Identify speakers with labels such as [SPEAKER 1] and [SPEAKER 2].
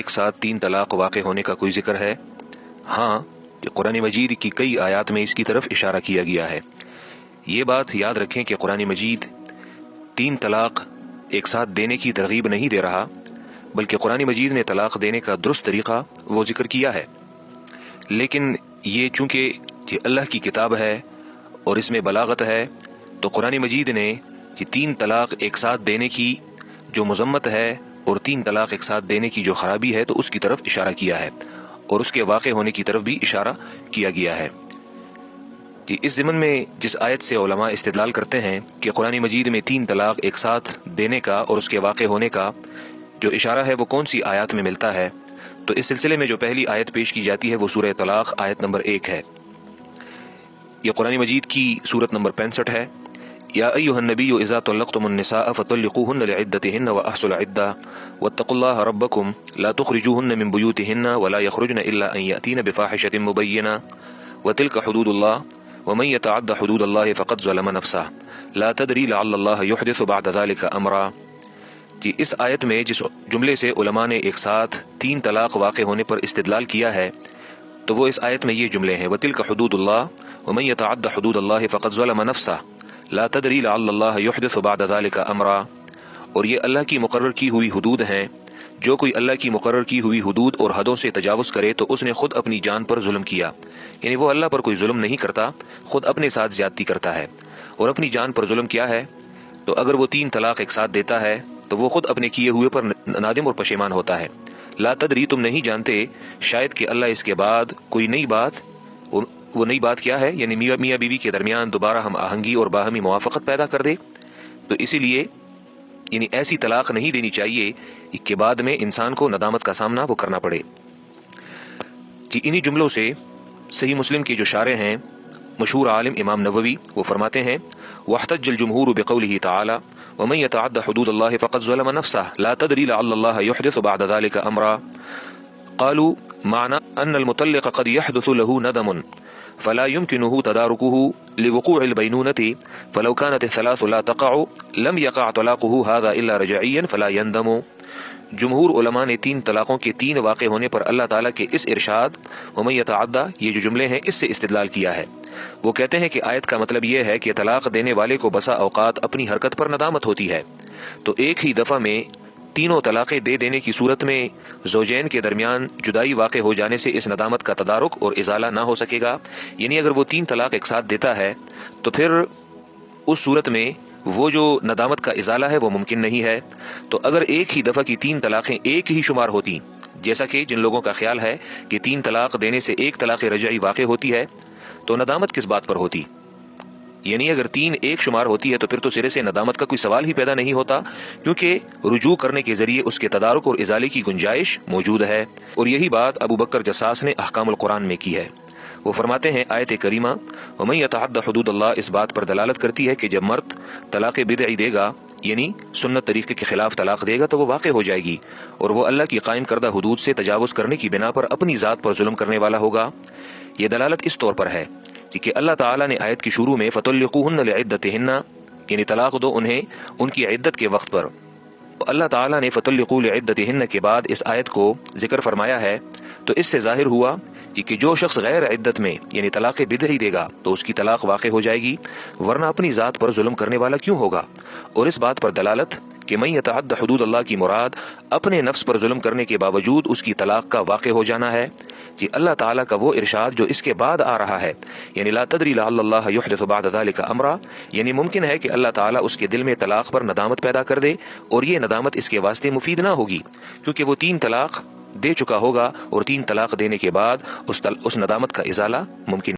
[SPEAKER 1] ایک ساتھ 3 طلاق واقع ہونے کا کوئی ذکر ہے؟ ہاں، کہ قرآن مجید کی کئی آیات میں اس کی طرف اشارہ کیا گیا ہے۔ یہ بات یاد رکھیں کہ قرآن مجید 3 طلاق ایک ساتھ دینے کی ترغیب نہیں دے رہا، بلکہ قرآن مجید نے طلاق دینے کا درست طریقہ وہ ذکر کیا ہے، لیکن یہ چونکہ یہ اللہ کی کتاب ہے اور اس میں بلاغت ہے، تو قرآن مجید نے یہ 3 طلاق ایک ساتھ دینے کی جو مذمت ہے اور 3 طلاق ایک ساتھ دینے کی جو خرابی ہے، تو اس کی طرف اشارہ کیا ہے اور اس کے واقع ہونے کی طرف بھی اشارہ کیا گیا ہے۔ اس ضمن میں جس آیت سے علماء استدلال کرتے ہیں کہ قرآن مجید میں 3 طلاق ایک ساتھ دینے کا اور اس کے واقع ہونے کا جو اشارہ ہے وہ کون سی آیات میں ملتا ہے، تو اس سلسلے میں جو پہلی آیت پیش کی جاتی ہے وہ سورہ طلاق آیت نمبر 1 ہے۔ یہ قرآن مجید کی سورت نمبر 65 ہے۔ یا ایھا النبی اذا طلقتم النساء فطلقوهن لعدتهن واحصوا العدة واتقوا الله ربكم لا تخرجوهن من بيوتهن ولا يخرجن الا ان ياتين بفاحشة مبينة وتلك حدود الله ومن يتعد حدود الله فقد ظلم نفسه لا تدري لعل الله يحدث بعد ذلك امرا۔ جی اس آیت میں جس جملے سے علماء نے ایک ساتھ 3 طلاق واقع ہونے پر استدلال کیا ہے، تو وہ اس آیت میں یہ جملے ہیں وَتِلْكَ حُدُودُ اللَّهِ وَمَن يَتَعَدَّ حُدُودَ اللَّهِ فَقَدْ ظَلَمَ نَفْسَهُ لَا تَدْرِي لَعَلَّ اللَّهَ يُحْدِثُ بَعْدَ ذَلِكَ أَمْرًا۔ اور یہ اللہ کی مقرر کی ہوئی حدود ہیں، جو کوئی اللہ کی مقرر کی ہوئی حدود اور حدوں سے تجاوز کرے تو اس نے خود اپنی جان پر ظلم کیا، یعنی وہ اللہ پر کوئی ظلم نہیں کرتا، خود اپنے ساتھ زیادتی کرتا ہے۔ اور اپنی جان پر ظلم کیا ہے؟ تو اگر وہ 3 طلاق ایک ساتھ دیتا ہے تو وہ خود اپنے کیے ہوئے پر نادم اور پشیمان ہوتا ہے۔ لا تدری، تم نہیں جانتے، شاید کہ اللہ اس کے بعد کوئی نئی بات، وہ نئی بات کیا ہے؟ یعنی میاں بیوی کے درمیان دوبارہ ہم آہنگی اور باہمی موافقت پیدا کر دے۔ تو اسی لیے یعنی ایسی طلاق نہیں دینی چاہیے کہ بعد میں انسان کو ندامت کا سامنا وہ کرنا پڑے۔ کہ انہی جملوں سے صحیح مسلم کے جو شارح ہیں مشہور عالم امام نووی، وہ فرماتے ہیں واحتج الجمہور بقوله تعالی ومن يتعد حدود الله فقد ظلم نفسه لا تدري لعل الله يحدث بعد ذلك امرا۔ قالوا معنى ان المطلق قد يحدث له ندم فلا يمكنه تداركه لوقوع البينونة فلو كانت الثلاث لا تقع لم يقع طلاقه هذا الا رجعيا فلا يندم۔ جمہور علماء نے 3 طلاقوں کے 3 واقع ہونے پر اللہ تعالیٰ کے اس ارشاد ومن يتعدى، یہ جو جملے ہیں، اس سے استدلال کیا ہے۔ وہ کہتے ہیں کہ آیت کا مطلب یہ ہے کہ طلاق دینے والے کو بسا اوقات اپنی حرکت پر ندامت ہوتی ہے، تو ایک ہی دفعہ میں 3 طلاقیں دے دینے کی صورت میں زوجین کے درمیان جدائی واقع ہو جانے سے اس ندامت کا تدارک اور ازالہ نہ ہو سکے گا۔ یعنی اگر وہ 3 طلاق ایک ساتھ دیتا ہے تو پھر اس صورت میں وہ جو ندامت کا ازالہ ہے وہ ممکن نہیں ہے۔ تو اگر ایک ہی دفعہ کی 3 طلاقیں ایک ہی شمار ہوتی، جیسا کہ جن لوگوں کا خیال ہے کہ 3 طلاق دینے سے 1 طلاق رجعی واقع ہوتی ہے، تو ندامت کس بات پر ہوتی؟ یعنی اگر 3 ایک شمار ہوتی ہے تو پھر تو سرے سے ندامت کا کوئی سوال ہی پیدا نہیں ہوتا، کیونکہ رجوع کرنے کے ذریعے اس کے تدارک اور ازالے کی گنجائش موجود ہے۔ اور یہی بات ابو بکر جساس نے احکام القرآن میں کی ہے۔ وہ فرماتے ہیں آیت کریمہ ومن يتعد حدود اللہ اس بات پر دلالت کرتی ہے کہ جب مرد طلاق بدعی دے گا، یعنی سنت طریقے کے خلاف طلاق دے گا، تو وہ واقع ہو جائے گی اور وہ اللہ کی قائم کردہ حدود سے تجاوز کرنے کی بنا پر اپنی ذات پر ظلم کرنے والا ہوگا۔ یہ دلالت اس طور پر ہے کہ اللہ تعالیٰ نے آیت کی شروع میں فطلقوهن لعدتهن، یعنی طلاق دو انہیں ان کی عدت کے وقت پر، اللہ تعالیٰ نے فطلقوا لعدتهن کے بعد اس آیت کو ذکر فرمایا ہے، تو اس سے ظاہر ہوا کہ جو شخص غیر عدت میں یعنی طلاق بدعی دے گا تو اس کی طلاق واقع ہو جائے گی، ورنہ اپنی ذات پر ظلم کرنے والا کیوں ہوگا؟ اور اس بات پر دلالت کہ من يتعد حدود اللہ کی مراد اپنے نفس پر ظلم کرنے کے باوجود اس کی طلاق کا واقع ہو جانا ہے۔ کہ اللہ تعالیٰ کا وہ ارشاد جو اس کے بعد آ رہا ہے، یعنی لا تدری لعل اللہ يحدث بعد ذلك امرا، یعنی ممکن ہے کہ اللہ تعالیٰ اس کے دل میں طلاق پر ندامت پیدا کر دے اور یہ ندامت اس کے واسطے مفید نہ ہوگی، کیونکہ وہ 3 طلاق دے چکا ہوگا اور 3 طلاق دینے کے بعد اس ندامت کا ازالہ ممکن